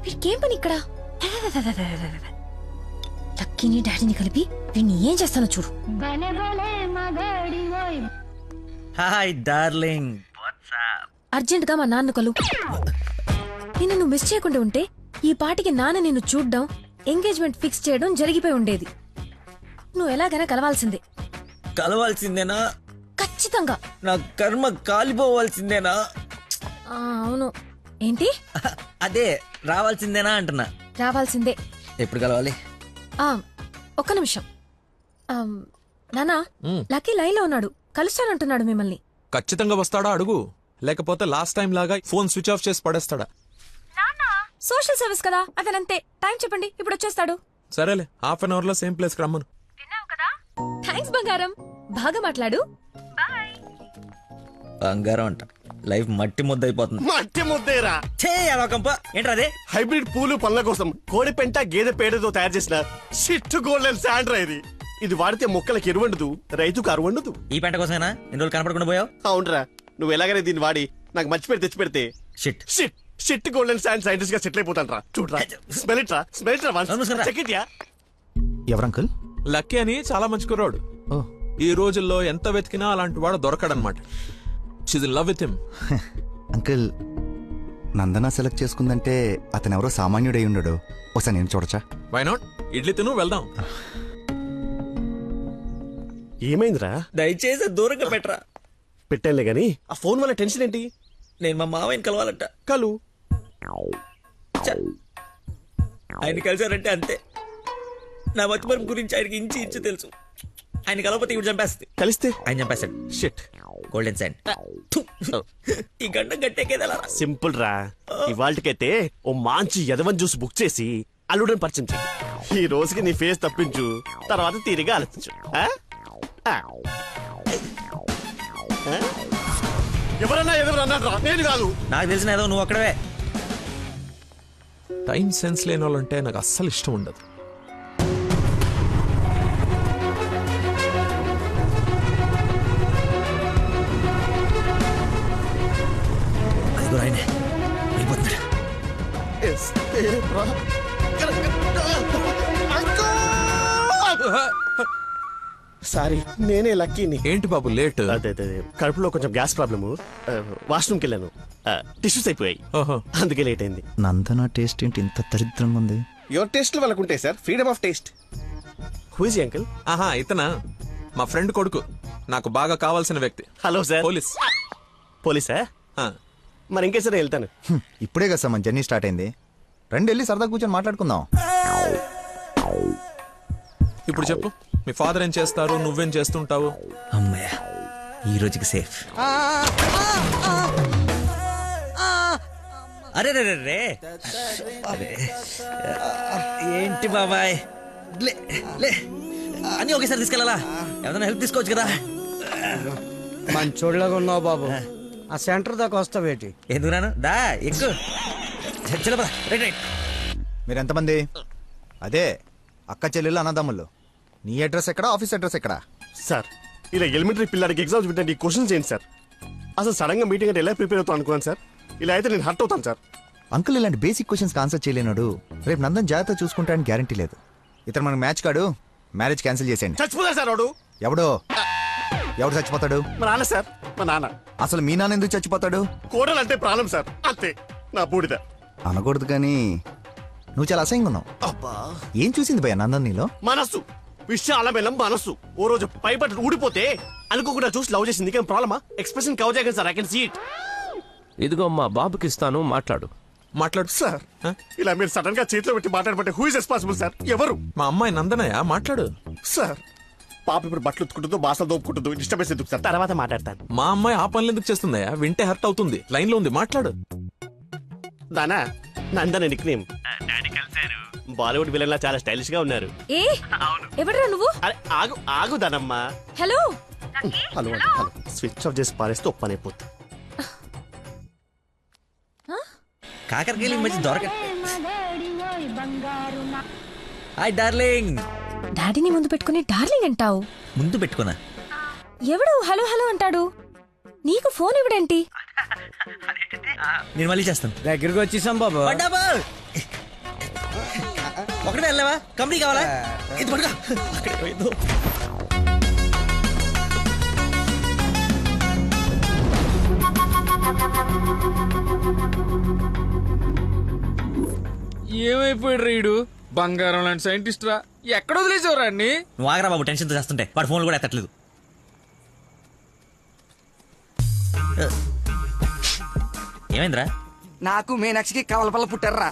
వీడికేం పని ఇక్కడ? లక్కీని డాడీని కలిపి వీడిని ఏం చేస్తానో చూడు. Hi darling. అర్జెంట్ గా మా నాన్న కలు. నిన్ను నువ్వు మిస్ చేయకుండా ఉంటే ఈ పాటికి నాన్న నిన్ను చూడ్డం, ఎంగేజ్మెంట్ ఫిక్స్ చేయడం జరిగిపోయి ఉండేది. నువ్వు ఎలాగైనా కలవాల్సిందే. కలవాల్సిందేనా? ఖచ్చితంగా. నా కర్మ కాలిపోవాల్సిందేనా? అవును. ఏంటి? అదే రావాల్సిందేనా అంటున్నా. రావాల్సిందే. ఎప్పుడు కలవాలి? ఒక్క నిమిషం. నానా, లక్కీ లైన్ లో ఉన్నాడు, కలుస్తానంటున్నాడు మిమ్మల్ని. ఖచ్చితంగా వస్తాడా అడుగు, లేకపోతే లాస్ట్ టైం లాగా ఫోన్ స్విచ్ ఆఫ్ చేసి పడేస్తాడా? సోషల్ సర్వీస్ కదా, అతనంతే. టైం చెప్పండి, ఇప్పుడు వచ్చేస్తాడు. సరేలే, హాఫ్ అన్ అవర్ లో సేమ్ ప్లేస్ కి రమ్మను. థ్యాంక్స్ బంగారం, బాగా మాట్లాడు. బంగారం అంట, లైఫ్ మట్టి ముద్ద అయిపోతుంది. మట్టి ముద్దేరా ఏంట్రా అదే? హైబ్రిడ్ పూలు పళ్ళ కోసం కోడి పెంట గేదె పేడతో తయారు చేసిన షిట్ గోల్డెన్ శాండ్రా ఇది. ఇది వాడితే మొక్కలకు ఎరువండదు, రైతుకు అరువండదు. ఈ పెంట కోసమేనా ఇన్ని రోజులు కనపడకుండా పోయావు? అవునరా, నువ్వు ఎలాగైనా దీన్ని వాడి నాకు మంచి పేరు తెచ్చి పెడితే shit shit shit golden sand scientist గా సెటిల్ అయిపోతాను రా. చూడరా, స్మెల్ ఇట్ రా, స్మెల్ ఇట్ రా, చెక్ ఇట్ యా. ఎవరంకుల్? లక్కీ అని చాలా మంచి కుర్రాడు. ఈ రోజుల్లో ఎంత వెతికినా అలాంటి వాడు దొరకడనమాట. She's in love with him. Uncle, Nandana select చేసుకుందంటే అతను ఎవరో సామాన్యుడై ఉండడు. ఒకసారి నేను చూడచ్చా? Why not? ఇడ్లీ తిను, వెళ్దాం. ఏమైందిరా? దయచేసి దూరంగా పెట్టరా. పెట్టానులే గాని ఆ ఫోన్ వల్ల టెన్షన్ ఏంటి? నేను మా మావయ్యని కలవాలంట. కలు ఆయన కలిసారంటే అంతే. నా మతిమరుపు గురించి ఆయనకి ఇంచి ఇంచు తెలుసు. ఆయన కలవకపోతే ఇప్పుడు చంపేస్తుంది. కలిస్తే ఆయన చంపేస్తాడు. Shit golden sand. ఈ గంట గట్టేకేదలా? సింపుల్ రా. ఇవాళకైతే ఓ మంచి యదవన్ జ్యూస్ బుక్ చేసి అల్లుడని పరిచయం చెయ్యి. ఈ రోజుకి నీ ఫేస్ తప్పించు, తర్వాత తీరిగా ఆలోచించు. ఎవరన్నా ఎదురన్నారా? నేను కాదు. నాకు తెలిసిన ఏదో నువ్వు అక్కడవే. టైం సెన్స్ లేని వాళ్ళంటే నాకు అస్సలు ఇష్టం ఉండదు. ఆయనే వెళ్ళిపోతున్నాడు. సారీ, నేనే లక్కీని. ఏంటి బాబు లేట్? అదే కడుపులో కొంచెం గ్యాస్ ప్రాబ్లము, వాష్రూమ్కి వెళ్ళాను, టిష్యూస్ అయిపోయాయి, అందుకే లేట్ అయింది. నందన టేస్ట్ ఏంటి ఇంత దరిద్రంగా ఉంది? యువర్ టేస్ట్ వాళ్ళకు ఉంటాయి sir, freedom of taste. Who is uncle? ఆహా, ఇతనా మా ఫ్రెండ్ కొడుకు, నాకు బాగా కావాల్సిన వ్యక్తి. Hello sir. పోలీస్. పోలీసా? మరి ఇంకే సరే వెళ్తాను. ఇప్పుడే కదా సార్ మన జర్నీ స్టార్ట్ అయింది. రండి వెళ్ళి సరదా కూర్చొని మాట్లాడుకుందాం. ఇప్పుడు చెప్పు, మీ ఫాదర్ ఏం చేస్తారు, నువ్వేం చేస్తుంటావు? అమ్మయ్య, ఈ రోజుకి సేఫ్. అరే రే రే అరే, ఏంటి బాబాయ్, లే లే అని ఒకేసారి తీసుకెళ్ళాలా? ఏదైనా హెల్ప్ తీసుకోవచ్చు కదా. మంచోళ్ళగా ఉన్నావు బాబు. ఆ సెంటర్ దాకా వస్తావేటి? ఎందుకు రాను? దా ఎక్కువ. మీరు ఎంతమంది? అదే అక్క చెల్లెళ్ళు అన్నదమ్ముళ్ళు. నీ అడ్రస్ ఎక్కడ, ఆఫీస్ అడ్రస్ ఎక్కడ? సార్, ఇలా ఎలిమెంటరీ పిల్లలకి ఎగ్జామ్స్ పెట్టండి, క్వశ్చన్స్ చేయండి సార్. అసలు సడన్ గా మీటింగ్ అంటే ఎలా ప్రిపేర్ అవుతాను అనుకున్నాను సార్. ఇలా అయితే నేను హర్ట్ అవుతాను సార్. అంకుల్, ఇలాంటి బేసిక్ క్వశ్చన్స్ ఆన్సర్ చేయలేనాడు. రేపు నందన్ జాగ్రత్త చూసుకుంటాడని గ్యారంటీ లేదు. ఇతను మనకు మ్యాచ్ కాడు. మ్యారేజ్ క్యాన్సిల్ చేసేయండి. చచ్చిపోతాడు సార్ వాడు. ఎవడు చచ్చిపోతాడు? మా నాన్న సార్, మా నాన్న. అసలు మీ నాన్న ఎందుకు చచ్చిపోతాడు? కోడలు అంటే ప్రాణం సార్, అంతే. నా బూడిద అనకూడదు కానీ నువ్వు చాలా అసహ్యంగా ఉన్నావు. అబ్బా, ఏం చూసింది భయ నందన్ నీలో? మనస్సు, విశాలమైన మనస్సు. ఓ రోజు పైపట్టు ఊడిపోతే అనుకోకుండా చూసి లవ్ చేసింది. ఇంకేం ప్రాబ్లమా? ఎక్స్ప్రెషన్ కవర్ చేయగలను sir, I can see it. ఇదిగో మా బాబుకి ఇస్తాను, మాట్లాడు. మాట్లాడు సార్. ఇలా మీరు సడన్ గా చేతిలో పెట్టి మాట్లాడబట్టే హూ ఇస్ రెస్పాన్సిబుల్ సార్? ఎవరు? మా అమ్మాయి నందనయ్య, మాట్లాడు. సార్, పాప ఇప్పుడు బట్టలు ఉత్తుకుంటుందో, బాసలు దోపుకుంటుందో, డిస్టర్బెన్స్ ఎందుకు సార్? తర్వాత మాట్లాడతాను. మా అమ్మాయి ఆ పనులు ఎందుకు చేస్తుందయ్యా? వింటే హర్ట్ అవుతుంది. లైన్ లో ఉంది, మాట్లాడు. దానా నందన నిక్ నేమ్. బాలీవుడ్ విలన్ లా చాలా స్టైలిష్ గా ఉన్నారు. ఏ ఎవడరా నువ్వు? అరే ఆగు ఆగు దానమ్మా. Hello hello hello. Switch off చేసి పారేస్తే ఒప్పనైపోతుంది. కాకరకాయలు ఈ మధ్య దొరక. Hi darling. డాడీని ముందు పెట్టుకుని డార్లింగ్ అంటావు? ముందు పెట్టుకున్నా. ఎవడు హలో హలో అంటాడు? నీకు ఫోన్ ఇవ్వడేంటి? నేను మళ్ళీ చేస్తాను. దగ్గరికి వచ్చేసాం బాబు. ఒకటే వెళ్ళావా? కంపెనీ కావాలా? ఇది పడుకో. అక్కడే పోయిందో. ఏమైపోయాడు రీడు? బంగారం లాంటి సైంటిస్ట్ రా. ఎక్కడ వదిలేసేవరా అన్ని? నువ్వు ఆగరా బాబు, టెన్షన్తో చేస్తుంటే. వాడు ఫోన్లు కూడా ఎత్తట్లేదు. ఏమైందిరా? నాకు మీనాక్షికి కవలపల్ల పుట్టారా.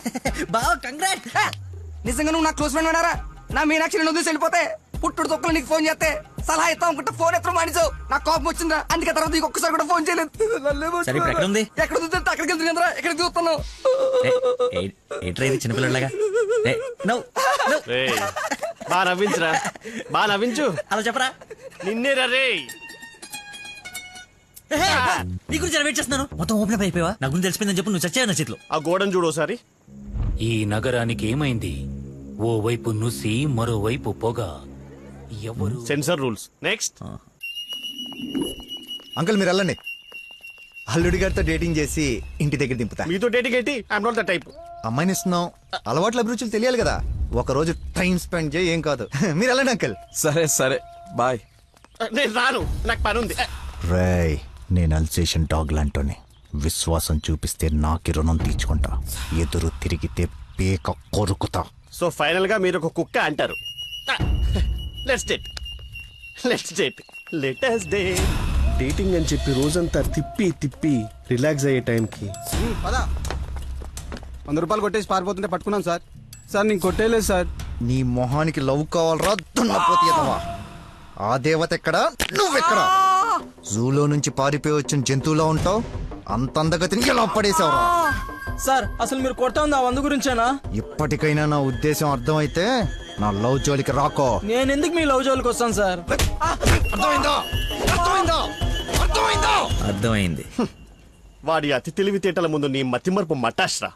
బావ కంగ్రాట్. నిజంగా నువ్వు నా క్లోజ్ ఫ్రెండ్ వినారా? నా మీనాక్షి నేను వదిలేసి వెళ్ళిపోతే పుట్టుడు తొక్కలు నీకు ఫోన్ చేస్తే సలహా ఇస్తాం అనుకుంటే ఫోన్ ఎత్తడం మానేసావు. నాకు కోపం వచ్చిందా, అందుకే తర్వాత నీకు ఒక్కసారి కూడా ఫోన్ చేయలేదు. సరే ఇప్పుడు ఎక్కడ ఉంది? ఎక్కడ చూస్తే అక్కడికి వెళ్తుంది కదరా, ఎక్కడికి చూస్తున్నావు? ఏంట్రా ఇది చిన్నపిల్లలాగా? బా నవ్వించురా, బా నవ్వించు. అలా చెప్పరా. నిన్నే రే. నీ గురించి వెయిట్ చేస్తున్నాను. మొత్తం ఓపెన్ అప్ అయిపోయావా? నా గురించి తెలిసిపోయిందని చెప్పు. నువ్వు చచ్చావు నా చేతిలో. ఆ గోడను చూడు ఒకసారి. ఈ నగరానికి ఏమైంది? ఓవైపు నుసి, మరోవైపు పొగ. ఎవరు? Sensor rules. నెక్స్ట్. అంకుల్ మీరు వెళ్ళండి. అల్లుడి గారితో డేటింగ్ చేసి ఇంటి దగ్గర దింపుతా. మీతో డేటింగ్ ఏంటి? I'm not the type. అమ్మాయిని ఇస్తున్నాం, అలవాట్ల అభిరుచులు తెలియాలి కదా. ఒక రోజు టైం స్పెండ్ చేయి, ఏం కాదు. మీరు వెళ్ళండి అంకుల్. సరే సరే బాయ్. నేను రాను, నాకు పని ఉంది. రేయ్, నేను అల్సేషన్ డాగ్ లాంటోని. విశ్వాసం చూపిస్తే నాకి రుణం తీర్చుకుంటా, ఎదురు తిరిగితే పేక కొరుకుతా. సో ఫైనల్ గా మీరు ఒక కుక్క అంటారు. Let's date, let's date, let us date. Dating అని చెప్పి రోజంతా తిప్పి తిప్పి రిలాక్స్ అయ్యే టైంకి 100 రూపాయలు కొట్టేసి పారిపోతుంటే పట్టుకున్నాం సార్. సార్ నేను కొట్టేయలేదు సార్. నీ మొహానికి లవ్ కావాలరా దున్నపోతీయదవా? ఆ దేవత ఎక్కడా, నువ్వెక్కడా? జూలో నుంచి పారిపోయి వచ్చిన జంతువులా ఉంటావు. అంత అందగతిని ఎలా పడేసావురా? సార్ అసలు మీరు కొడతా ఉంది ఆ 100 గురించేనా? ఇప్పటికైనా నా ఉద్దేశం అర్థమైతే నా లవ్ జోలికి రాకో. నేను ఎందుకు మీ లవ్ జోలికి వస్తాను సార్? అర్థమైందా? అర్థమైందా? అర్థమైందా? అర్థమైంది. వాడి అతి తెలివితేటల ముందు నీ మతిమరుపు మటాష్రా.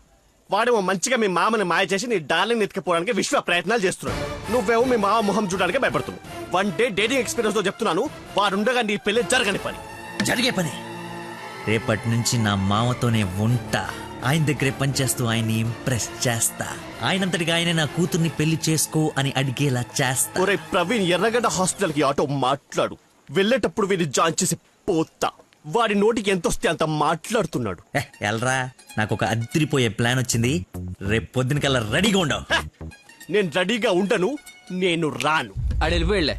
వాడేమో మంచిగా మీ మామని మాయ చేసి నీ డార్లింగ్ ఎత్తుకుపోవడానికి విశ్వ ప్రయత్నాలు చేస్తున్నాడు. నువ్వేమో మీ మామ మొహం చూడడానికి భయపడుతున్నావు. 1 డే డేటింగ్ ఎక్స్పీరియన్స్ తో చెప్తున్నాను, వాడుండగా నీ పెళ్లి జరగని పని. జరిగే పని. రేపటి నుంచి నా మామతోనే ఉంటా. ఆయన దగ్గరే పనిచేస్తూ ఆయన్ని ఇంప్రెస్ చేస్తా. ఆయనంతటిగా ఆయన నా కూతుర్ని పెళ్లి చేసుకో అని అడిగేలా చేస్తా. ఒరే ప్రవీణ్, ఎర్రగడ్డ హాస్పిటల్ కి ఆటో మాట్లాడు. వెళ్ళేటప్పుడు వీడిని జాయిన్ చేసి పోతా. వాడి నోటికి ఎంతొస్తే అంత మాట్లాడుతున్నాడు. ఎల్రా, నాకు ఒక అదిరిపోయే ప్లాన్ వచ్చింది. రేపు పొద్దున కల్లా రెడీగా ఉండవు. నేను రెడీగా ఉండను, నేను రాను. ఆడు వెళ్ళిపోయిలే.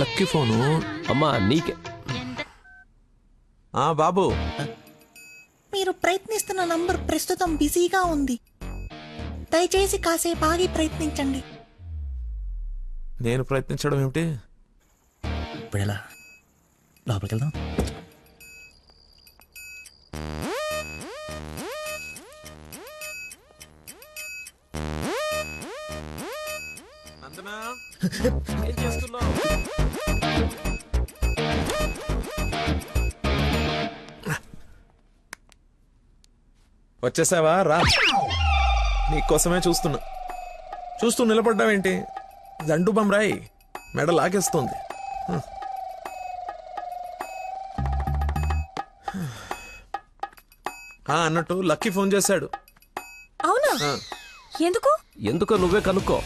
Lucky phone. అమ్మా నీకే. ఆ బాబు, మీరు ప్రయత్నిస్తున్న నంబర్ ప్రస్తుతం బిజీగా ఉంది. దయచేసి కాసేపు ఆగి ప్రయత్నించండి. నేను ప్రయత్నించడం ఏమిటి? ఇప్పుడు ఎలా? లోపలికి వెళ్దాం. నందనా, ఏం చేస్తున్నావు? వచ్చేసావా? రా, నీకోసమే చూస్తున్నా. చూస్తూ నిలబడ్డావేంటి? జండు బమ్రాయి మెడ లాగేస్తుంది. అన్నట్టు లక్కీ ఫోన్ చేశాడు. అవునా? ఎందుకు? ఎందుకో నువ్వే కనుక్కో.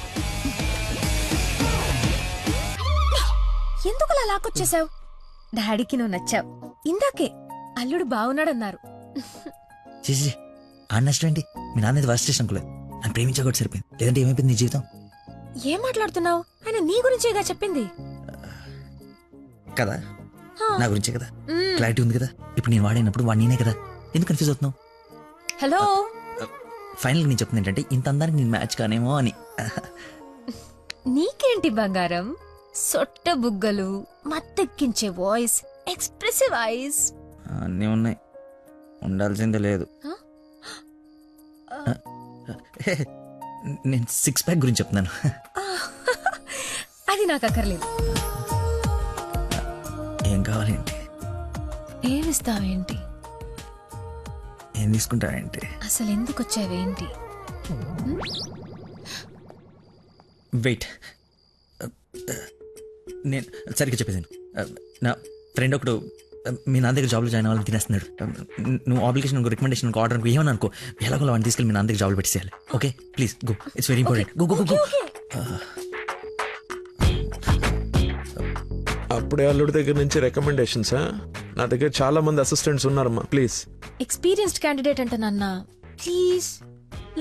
ఎందుకు అలా లాక్కొచ్చేసావు? డాడీకి నువ్వు నచ్చావు. ఇందాకే అల్లుడు బాగున్నాడన్నారు. చేసి అన్నష్టండి. మీ నాన్నది వర్స్ట్ స్టేషన్ అనుకోలేదు. నన్ను ప్రేమించకూడదు సరిపోయింది. లేదంటే ఏమైపోయింది నీ జీవితం? ఏం మాట్లాడుతున్నావు? ఆయన నీ గురించేగా చెప్పింది కదా. నా గురించే కదా. క్లారిటీ ఉంది కదా. ఇప్పుడు నేను వాడినప్పుడు వాడు నేనే కదా. ఎందుకు కన్ఫ్యూజ్ అవుతున్నావు? హలో, ఫైనల్ నేను చెప్తుంది ఏంటంటే, ఇంత అందానికి నేను మ్యాచ్ కానేమో అని. నీకేంటి బంగారం? సొట్ట బుగ్గలు, మత్తెక్కించే వాయిస్, ఎక్స్ప్రెసివ్ ఐస్ అన్నీ ఉన్నాయి. ఉండాల్సిందే లేదు. నేను 6 ప్యాక్ గురించి చెప్తున్నాను. అది నాకు అక్కర్లేదు. ఏం కావాలేంటి? ఏమిస్తావేంటి? ఏం తీసుకుంటావేంటి? అసలు ఎందుకు వచ్చావేంటి? వెయిట్, నేను సరిగ్గా చెప్పేసాను. నా ఫ్రెండ్ ఒకడు మీ నాన్న దగ్గర జాబ్లో జాయిన్ అవ్వాలని తినేస్తున్నాడు. నువ్వు అప్లికేషన్ రికమెండేషన్ ఆర్డర్ ఏమని అనుకో, ఎలాగో వాడిని తీసుకెళ్ళి మీ నాన్న దగ్గర జాబ్లో పెట్టేసేయాలి. Okay please go, it's very important. Go go go. అప్పుడే అల్లుడి దగ్గర నుంచి రికమెండేషన్స్. నా దగ్గర చాలా మంది అసిస్టెంట్స్ ఉన్నారమ్మా, ప్లీజ్. ఎక్స్పీరియన్స్డ్ క్యాండిడేట్ అంట నాన్న, ప్లీజ్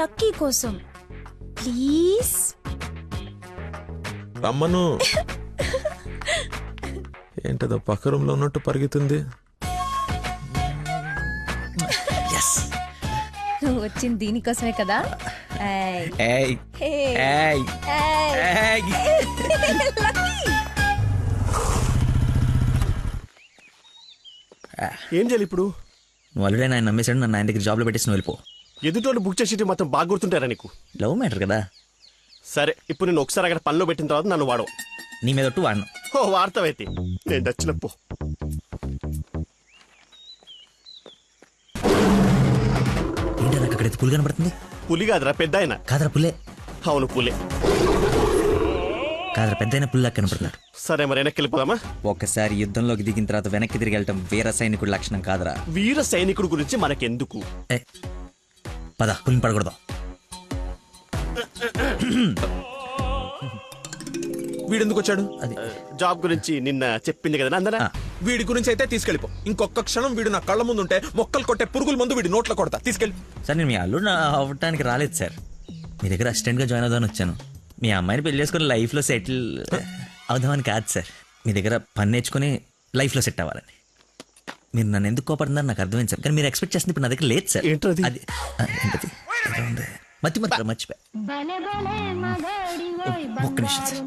లక్కీ కోసం ప్లీజ్. రమ్మను. ఏంటదో పక్క రూమ్ లో ఉన్నట్టు పరిగెత్తుంది. నువ్వు వచ్చింది దీనికోసమే కదా. ఏం చేయాలి ఇప్పుడు? నువ్వు ఆల్రెడీ ఆయన నమ్మేశాడు, నన్ను ఆయన దగ్గర జాబ్లో పెట్టేసి నువ్వు వెళ్ళిపో. ఎదుటోళ్ళు బుక్ చేసి మాత్రం బాగా గుర్తుంటారా నీకు? లవ్ మ్యాటర్ కదా. సరే, ఇప్పుడు నేను ఒకసారి అక్కడ పనిలో పెట్టిన తర్వాత నన్ను వాడవు. నీ మీద ఒట్టు వాడను. ఓ వార్తవైతే నేను దచ్చినప్పు. ఏంటి నాకు అక్కడ పులి కనబడుతుంది? పులి కాదురా, పెద్ద ఆయన. కాదరా పుల్లే. అవును పులే. కాదరా పెద్ద అయిన పుల్లా కనపడుతున్నాడు. సరే మరి వెనక్కి వెళ్ళిపోదామా? ఒకసారి యుద్ధంలోకి దిగిన తర్వాత వెనక్కి తిరిగి వెళ్ళటం వీర సైనికుడి లక్షణం కాదరా. వీర సైనికుడు గురించి మనకెందుకు? పద, పులిని పడకూడదాం. వీడెందుకు వచ్చాడు? అది జాబ్ గురించి నిన్న చెప్పింది కదా అందరా. వీడి గురించి అయితే తీసుకెళ్ళిపో. ఇంకొక క్షణం వీడు నా కళ్ళ ముందు ఉంటే మొక్కలు కొట్టే పురుగుల ముందు వీడి నోట్లో కొడతా. తీసుకెళ్ళి. సార్ నేను మీ అల్లుడు అవ్వటానికి రాలేదు సార్, మీ దగ్గర అసిస్టెంట్గా జాయిన్ అవుదామని వచ్చాను. మీ అమ్మాయిని పెళ్లి చేసుకుని లైఫ్లో సెటిల్ అవుదామని కాదు సార్, మీ దగ్గర పని నేర్చుకుని లైఫ్లో సెట్ అవ్వాలని. మీరు నన్ను ఎందుకు కోపడుతున్నారు నాకు అర్థమైంది సార్, కానీ మీరు ఎక్స్పెక్ట్ చేస్తుంది ఇప్పుడు నా దగ్గర లేదు సార్. ఏంటది? అది ఏంటది? మర్చిపోయా. ఒక్క నిమిషం సార్,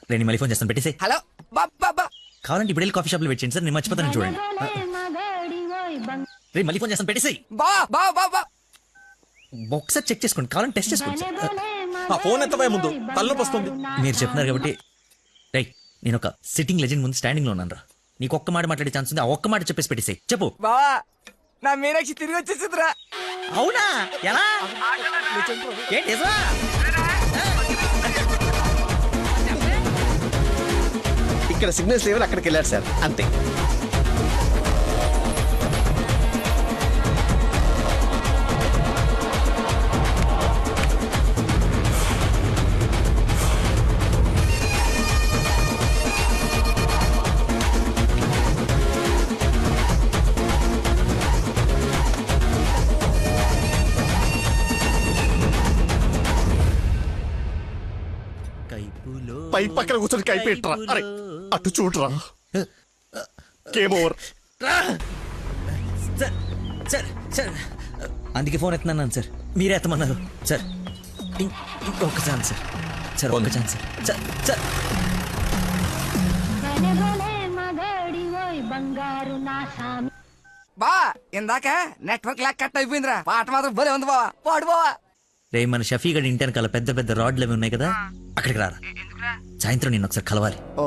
నేను మళ్ళీ ఫోన్ చేస్తాను, పెట్టేసాయి. హలో బాబా, కావాలంటే ఇప్పుడు వెళ్ళి కాఫీ షాప్లో పెట్టండి సార్, నేను మర్చిపోతాను చూడండి. రేపు మళ్ళీ ఫోన్ చేస్తాను, పెట్టేసాయి. బా ఒకసారి చెక్ చేసుకోండి, కావాలంటే టెస్ట్ చేసుకోండి సార్. ఆ ఫోన్ ఎత్తవే ముందు, తలనొప్పి వస్తుంది. మీరు చెప్తున్నారు కాబట్టి రైట్, నేను ఒక సిట్టింగ్ లెజెండ్ ముందు స్టాండింగ్ లో ఉన్నాను రా. నీకు ఒక్క మాట మాట్లాడే ఛాన్స్ ఉంది, ఆ ఒక్క మాట చెప్పేసి పెట్టేసాయి. చెప్పు. బావా, నా మీనాక్షి తిరిగి వచ్చేసిందిరా. అవునా? ఎలా? ఏంటి నిజమా? ఇక్కడ సిగ్నల్స్ లేవని అక్కడికి వెళ్ళారు సార్, అంతే. పై పక్కన కూర్చొని కైపెట్టరా. అరే అటు చూడరా. Game over. సార్ అందుకే ఫోన్ ఎత్తున్నాను సార్, మీరే ఎత్తమన్నారు సార్. ఇంకొక ఛాన్స్ సార్, సార్ ఒక్క ఛాన్స్ సార్. సార్ బా, ఇందాక నెట్వర్క్ లాక్ కట్ అయిపోయిందిరా. పాట మాత్రం భలే ఉంది బావా, పాడు బావా. రే మన షఫీ గడి ఇంటి వెనకాల పెద్ద పెద్ద రాడ్లు అవి ఉన్నాయి కదా, అక్కడికి రారా. సాయంత్రం నేను ఒకసారి కలవాలి. ఓ